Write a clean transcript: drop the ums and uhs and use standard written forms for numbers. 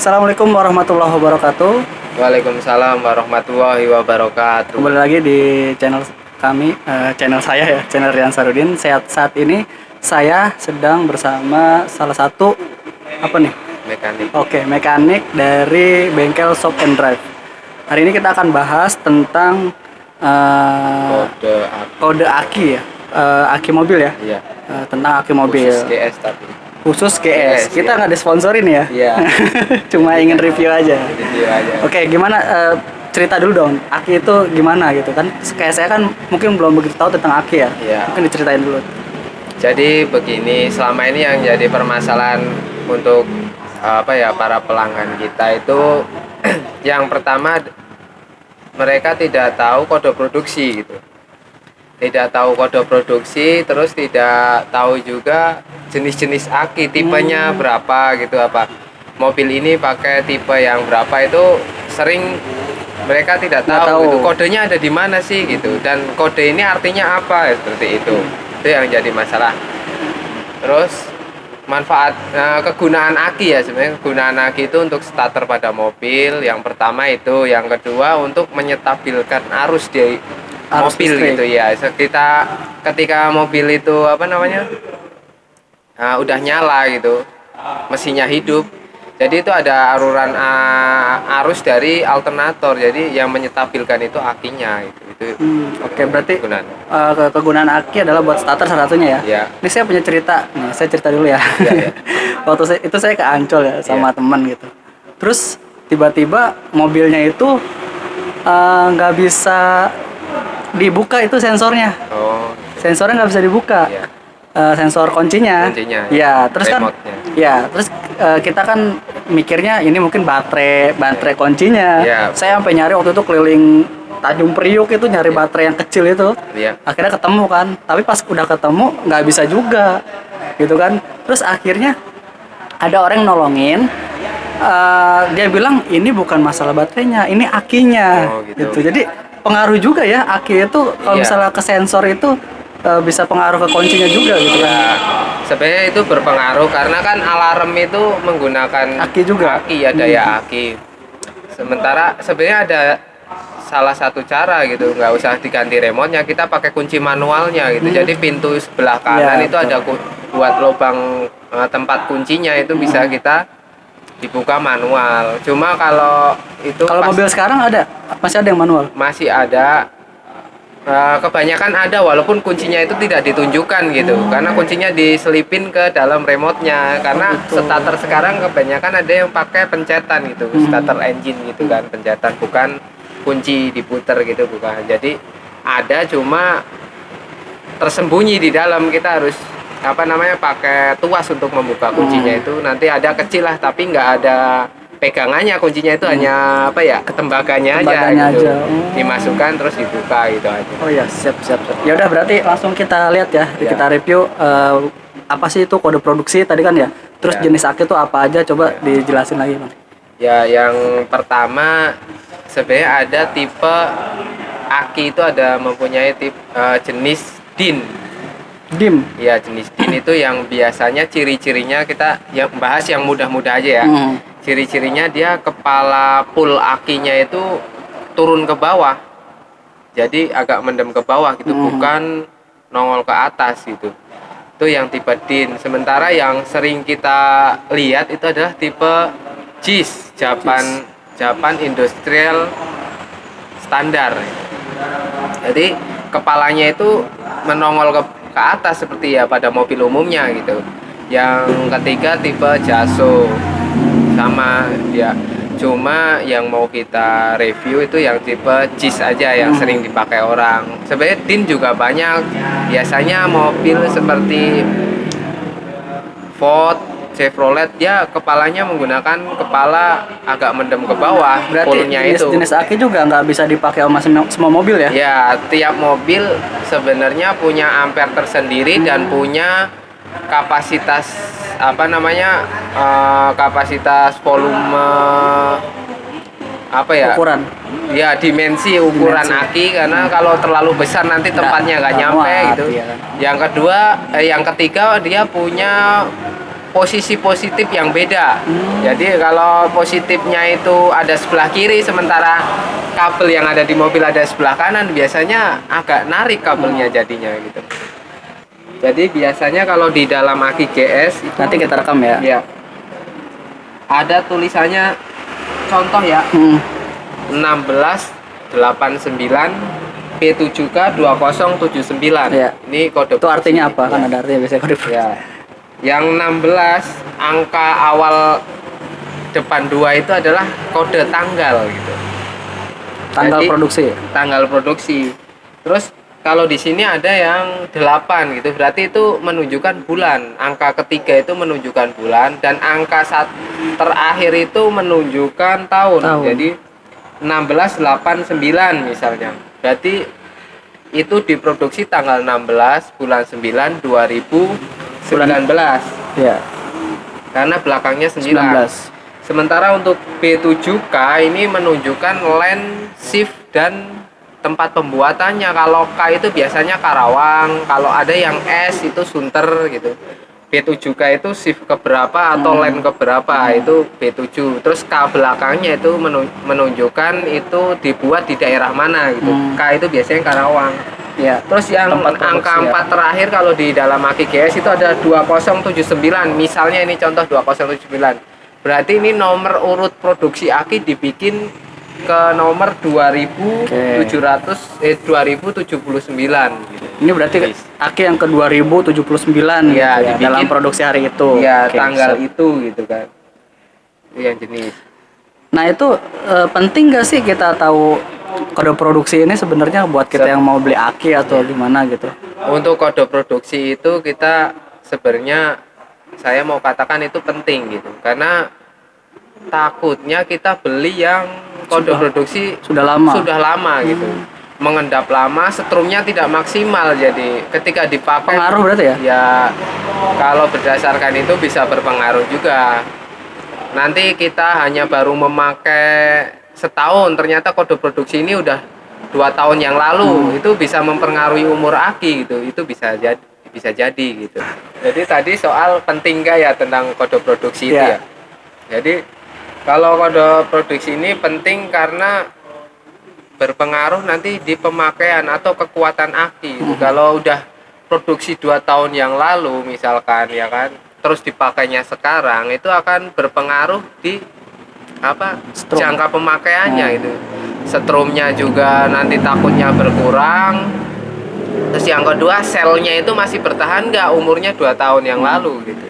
Assalamualaikum warahmatullahi wabarakatuh. Waalaikumsalam warahmatullahi wabarakatuh. Kembali lagi di channel kami, channel saya ya, channel Rian Sarudin. Saat ini saya sedang bersama salah satu apa nih? Mekanik. Oke, mekanik dari bengkel Shop and Drive. Hari ini kita akan bahas tentang kode aki ya, aki mobil ya. Iya. Tentang aki mobil. Khusus GS tapi. Khusus GS. Kita iya. nggak disponsorin ya. Iya. Cuma ingin review aja. Review aja. Oke, gimana cerita dulu dong. Aki itu gimana gitu kan? Kayak saya kan mungkin belum begitu tahu tentang aki ya. Iya. Mungkin diceritain dulu. Jadi begini, selama ini yang jadi permasalahan untuk para pelanggan kita itu yang pertama mereka tidak tahu kode produksi gitu. Tidak tahu kode produksi, terus tidak tahu juga jenis-jenis aki, tipenya berapa gitu, apa mobil ini pakai tipe yang berapa, itu sering mereka tidak tahu gitu, kodenya ada di mana sih gitu, dan kode ini artinya apa, seperti itu yang jadi masalah. Terus manfaat kegunaan aki ya, sebenarnya kegunaan aki itu untuk starter pada mobil yang pertama itu, yang kedua untuk menyetabilkan arus di mobil listrik. gitu ya. Kita ketika mobil itu udah nyala gitu, mesinnya hidup, jadi itu ada aluran arus dari alternator, jadi yang menyetabilkan itu akinya itu. Oke, berarti kegunaan. kegunaan aki adalah buat starter salah satunya ya. Ya. Ini saya punya cerita. Nih, saya cerita dulu ya. Ya. Waktu saya ke Ancol ya sama teman gitu. Terus tiba-tiba mobilnya itu nggak bisa dibuka itu sensornya. Oh. Sensornya nggak bisa dibuka. Iya. Sensor kuncinya. Ya, terus remote-nya. kan. Ya, terus kita kan mikirnya ini mungkin baterai kuncinya. Ya. Saya sampai nyari waktu itu keliling Tanjung Priuk itu nyari baterai yang kecil itu. Iya. Akhirnya ketemu kan. Tapi pas udah ketemu nggak bisa juga, gitu kan. Terus akhirnya ada orang yang nolongin. Dia bilang ini bukan masalah baterainya, ini akinya. Oh, gitu. Jadi pengaruh juga ya aki itu kalau misalnya ke sensor itu bisa pengaruh ke kuncinya juga gitu kan. Ya, sebenarnya itu berpengaruh karena kan alarm itu menggunakan Aki juga. Aki ya, daya aki. Sementara sebenarnya ada salah satu cara gitu, nggak usah diganti remote-nya, kita pakai kunci manualnya gitu. Jadi pintu sebelah kanan Ya, itu ada buat lubang tempat kuncinya, itu bisa kita dibuka manual. Cuma kalau itu mobil sekarang masih ada yang manual. masih ada. Kebanyakan ada, walaupun kuncinya itu tidak ditunjukkan gitu, karena kuncinya diselipin ke dalam remote-nya, karena starter sekarang kebanyakan ada yang pakai pencetan gitu, starter engine gitu kan, pencetan, bukan kunci diputer gitu, bukan. Jadi ada, cuma tersembunyi di dalam, kita harus pakai tuas untuk membuka kuncinya itu. Nanti ada kecil lah, tapi nggak ada pegangannya, kuncinya itu hanya ketembaganya aja gitu. Dimasukkan terus dibuka gitu aja. Oh ya, siap. Ya udah, berarti langsung kita lihat ya. Kita review apa sih itu kode produksi tadi kan ya. Terus jenis aki itu apa aja, coba dijelasin lagi, Bang. Ya, yang pertama sebenarnya ada tipe aki itu ada mempunyai jenis DIN. DIM. Ya, jenis DIN itu yang biasanya ciri-cirinya, kita yang bahas yang mudah-mudah aja ya. Ciri-cirinya dia kepala pull akinya itu turun ke bawah, jadi agak mendem ke bawah gitu, bukan nongol ke atas gitu. Itu yang tipe DIN. Sementara yang sering kita lihat itu adalah tipe JIS, Japan Industrial Standard. Jadi kepalanya itu menongol ke atas seperti ya pada mobil umumnya gitu. Yang ketiga tipe JASO, sama ya, cuma yang mau kita review itu yang tipe JIS aja, yang sering dipakai orang. Sebenarnya DIN juga banyak, biasanya mobil seperti Ford, Chevrolet, dia kepalanya menggunakan kepala agak mendem ke bawah. Berarti jenis aki juga nggak bisa dipakai sama semua mobil ya? Ya, tiap mobil sebenarnya punya ampere tersendiri dan punya kapasitas kapasitas volume ukuran ya, dimensi aki, karena kalau terlalu besar nanti tempatnya nggak nyampe gitu. Kan? Yang ketiga dia punya posisi positif yang beda. Jadi kalau positifnya itu ada sebelah kiri, sementara kabel yang ada di mobil ada sebelah kanan, biasanya agak narik kabelnya jadinya gitu. Jadi biasanya kalau di dalam aki GS itu, Nanti kita rekam ya. ya, ada tulisannya, contoh ya, 1689 P7K 2079. Iya. Ini kode Itu artinya posisi. apa? Kan ada artinya biasanya kode. Ya. Yang 16 angka awal depan 2 itu adalah kode tanggal gitu. Tanggal Jadi, produksi. Tanggal produksi. Terus kalau di sini ada yang 8 gitu, berarti itu menunjukkan bulan. Angka ketiga itu menunjukkan bulan, dan angka terakhir itu menunjukkan tahun. Tahun. Jadi 1689 misalnya. Berarti itu diproduksi tanggal 16 bulan 9 2019. Ya. Karena belakangnya 9. 19. Sementara untuk B7K ini menunjukkan land, shift, dan tempat pembuatannya. Kalau K itu biasanya Karawang, kalau ada yang S itu Sunter gitu. B7K itu shift keberapa atau land keberapa, itu B7. Terus K belakangnya itu menunjukkan itu dibuat di daerah mana gitu. K itu biasanya Karawang. Ya. Terus yang Tempat produksi, angka ya. 4 terakhir kalau di dalam aki GS itu ada 2079. Misalnya ini contoh 2079. Berarti ini nomor urut produksi aki dibikin ke nomor 2079 gitu. Ini berarti aki yang ke 2079 gitu Ya, ya, dibikin- dalam produksi hari itu. Ya, Oke, tanggal siap. itu gitu kan. Itu yang jenis. Nah itu penting gak sih kita tahu kode produksi ini sebenarnya buat kita yang mau beli aki atau gimana gitu? Untuk kode produksi itu kita sebenarnya, saya mau katakan itu penting gitu. Karena takutnya kita beli yang kode produksi Sudah lama. gitu. Mengendap lama, setrumnya tidak maksimal. Jadi ketika dipakai, Pengaruh berarti ya? ya kalau berdasarkan itu bisa berpengaruh juga. Nanti kita hanya baru memakai setahun, ternyata kode produksi ini udah 2 tahun yang lalu. Itu bisa mempengaruhi umur aki gitu. Itu bisa jadi gitu. Jadi tadi soal penting gak ya tentang kode produksi itu Ya. ya. Jadi kalau kode produksi ini penting karena berpengaruh nanti di pemakaian atau kekuatan aki gitu. Kalau udah produksi 2 tahun yang lalu misalkan ya kan, terus dipakainya sekarang, itu akan berpengaruh di Strom. jangka pemakaiannya itu. Setrumnya juga nanti takutnya berkurang. Terus yang kedua, selnya itu masih bertahan nggak umurnya 2 tahun yang lalu gitu.